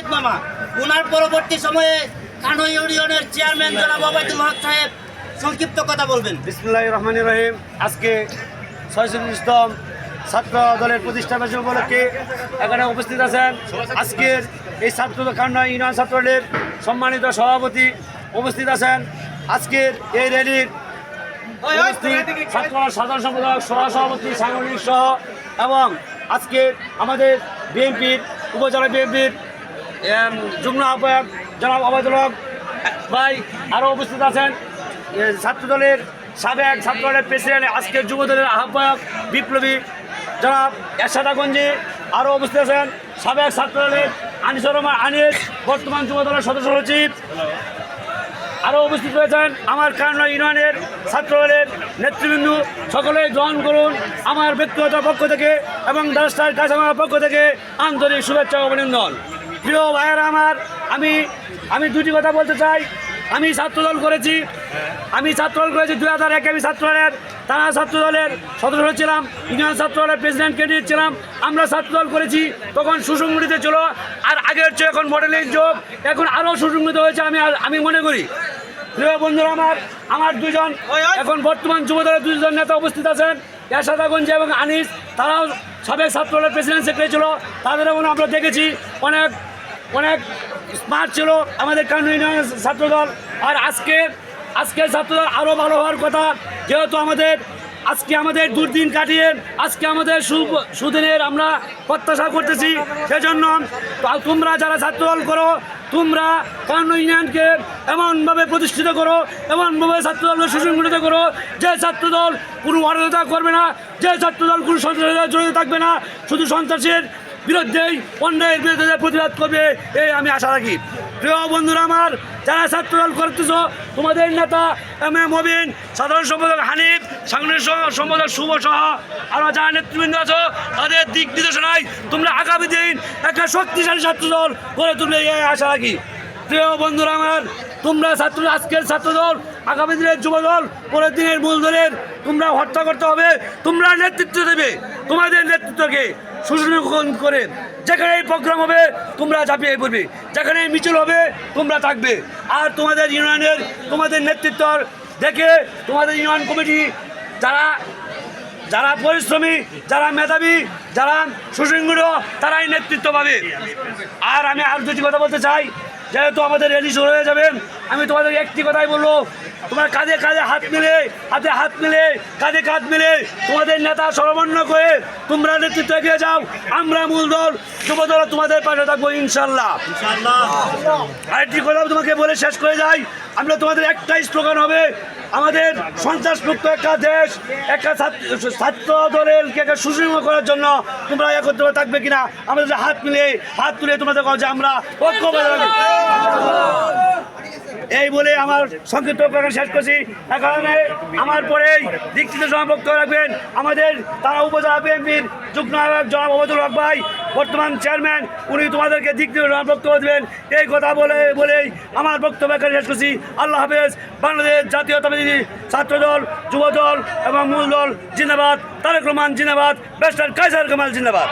শহীদ মামা, ওনার পরবর্তী সময়ে কানো ইউনিয়নের চেয়ারম্যান জনাব ওবায়দুল হক সাহেব সংক্ষিপ্ত কথা বলবেন। বিসমিল্লাহির রহমানির রহিম। আজকে 46তম ছাত্র দলের প্রতিষ্ঠা বার্ষিকী উপলক্ষে এখানে উপস্থিত আছেন আজকের এই কানো ইউনিয়ন ছাত্র দলের সম্মানিত সভাপতি উপস্থিত আছেন। আজকের এই র্যালির ছাত্র সাধারণ সম্পাদক সহসভাপতি সাংগঠনিক সহ এবং আজকে আমাদের বিএনপির উপজেলা বিএনপির যুগ্ম আহ্বায়ক জনাব ওবায়দুল হক ভাই আরও উপস্থিত আছেন। ছাত্রদলের সাবেক ছাত্রদলের প্রেসিডেন্ট, আজকের যুবদলের আহ্বায়ক বিপ্লবী জনাব এরশাদাগঞ্জি আরও উপস্থিত আছেন। সাবেক ছাত্রদলের আনিসুর রহমান আনিস, বর্তমান যুবদলের সদস্য সচিব আরও উপস্থিত রয়েছেন। আমার কানো ইউনিয়নের ছাত্রদলের নেতৃবৃন্দ সকলে গ্রহণ করুন আমার ব্যক্তিগত পক্ষ থেকে এবং দাস্তার কাছামার পক্ষ থেকে আন্তরিক শুভেচ্ছা ও অভিনন্দন। প্রিয় ভাইয়েরা আমার, আমি দুটি কথা বলতে চাই। আমি ছাত্রদল করেছি 2001 আমি ছাত্রদলের তারা ছাত্রদলের সদস্য ছিলাম, ইউনিয়ন ছাত্রদলের প্রেসিডেন্ট ক্যান্ডিডেট ছিলাম। আমরা ছাত্রদল করেছি, তখন সুসংগঠিত ছিল, আর আগের চেয়ে এখন মডেলের যুগ, এখন আরও সুসংগঠিত হয়েছে আমি মনে করি। প্রিয় বন্ধুরা আমার দুজন এখন বর্তমান যুবদলের দুজন নেতা উপস্থিত আছেন, এরশাদাগঞ্জি এবং আনিস। তারাও সাবেক ছাত্রদলের প্রেসিডেন্ট সেক্রেটারি ছিল, তাদের আমরা দেখেছি অনেক স্মার্ট ছিল আমাদের কানো ইউনিয়নের ছাত্রদল। আর আজকে ছাত্রদল আরও ভালো হওয়ার কথা, যেহেতু আজকে আমাদের দুর্দিন কাটিয়ে আজকে আমাদের সুদিনের আমরা প্রত্যাশা করতেছি। সেজন্য তোমরা যারা ছাত্রদল করো, তোমরা কানো ইউনিয়নকে এমনভাবে প্রতিষ্ঠিত করো, এমনভাবে ছাত্রদলকে সুসংগঠিত করো যে ছাত্রদল কোনো অরাজকতা করবে না, যে ছাত্রদল কোনো সন্ত্রাসের জড়িত থাকবে না, শুধু সন্ত্রাসের বিরুদ্ধেই অন্যায়ের বিরুদ্ধে প্রতিবাদ করবে, এই আমি আশা রাখি। প্রিয় বন্ধুরা আমার, যারা ছাত্রদল করতেছ, তোমাদের নেতা মবিন, সাধারণ সম্পাদক হানিফ, সাংগঠনিক সম্পাদক শুভ সহ আরও যারা নেতৃবৃন্দ আছো, তাদের দিক নির্দেশনায় তোমরা আগামী দিন একটা শক্তিশালী ছাত্রদল গড়ে তুলবে, এই আশা রাখি। প্রিয় বন্ধুরা আমার, তোমরা আজকের ছাত্রদল, আগামী দিনের যুবদল, পরের দিনের মূল দলের তোমরা হত্যা করতে হবে। তোমরা নেতৃত্ব দেবে, তোমাদের নেতৃত্বকে সুসংগঠন করে যেখানে এই প্রোগ্রাম হবে তোমরা ঝাঁপিয়ে পড়বে, যেখানে মিছিল হবে তোমরা থাকবে। আর তোমাদের ইউনিয়নের তোমাদের নেতৃত্ব দেখে তোমাদের ইউনিয়ন কমিটি যারা পরিশ্রমী, যারা মেধাবী, যারা সুসংগঠিত, তারাই নেতৃত্ব পাবে। আর আমি আর দুটি কথা বলতে চাই, যেহেতু আমাদের র্যালি শুরু হয়ে যাবে, আমি তোমাদের একটি কথাই বলবো, তোমরা কাঁধে হাত মিলে, কাঁধে কাঁধ মিলে তোমাদের নেতা সমন্বয় করে তোমরা নেতৃত্ব এগিয়ে যাও। আমরা মূল দল যুবদল তোমাদের পাশে থাকবো ইনশাল্লাহ। আরেকটি কথা তোমাকে বলে শেষ করে যাই, আমরা তোমাদের একটাই স্লোগান হবে, আমাদের সন্ত্রাসমুক্ত একটা দেশ, একটা ছাত্র দলের সুসংগঠিত করার জন্য তোমরা একত্রে থাকবে কিনা, আমাদের হাত তুলে তোমাদের কাছে আমরা ঐক্যবদ্ধ থাকবো। এই বলে আমার সংক্ষিপ্ত প্রকাশ শেষ করছি। এখানে আমার পরেই দিক নির্দেশনা বক্তব্য রাখবেন আমাদের তারা উপজেলা বিএনপির যুগ্ম আহ্বায়ক জনাব ওবায়দুল হক ভাই, বর্তমান চেয়ারম্যান, উনি তোমাদেরকে দিক নির্দেশনা বক্তব্য দেবেন। এই কথা বলেই আমার বক্তব্য এখানে শেষ করছি। আল্লাহ হাফেজ। বাংলাদেশ জাতীয়তাবাদী ছাত্রদল, যুবদল এবং মূল দল জিন্দাবাদ। তারেক রহমান জিন্দাবাদ। ব্যারিস্টার কায়সার কামাল জিন্দাবাদ।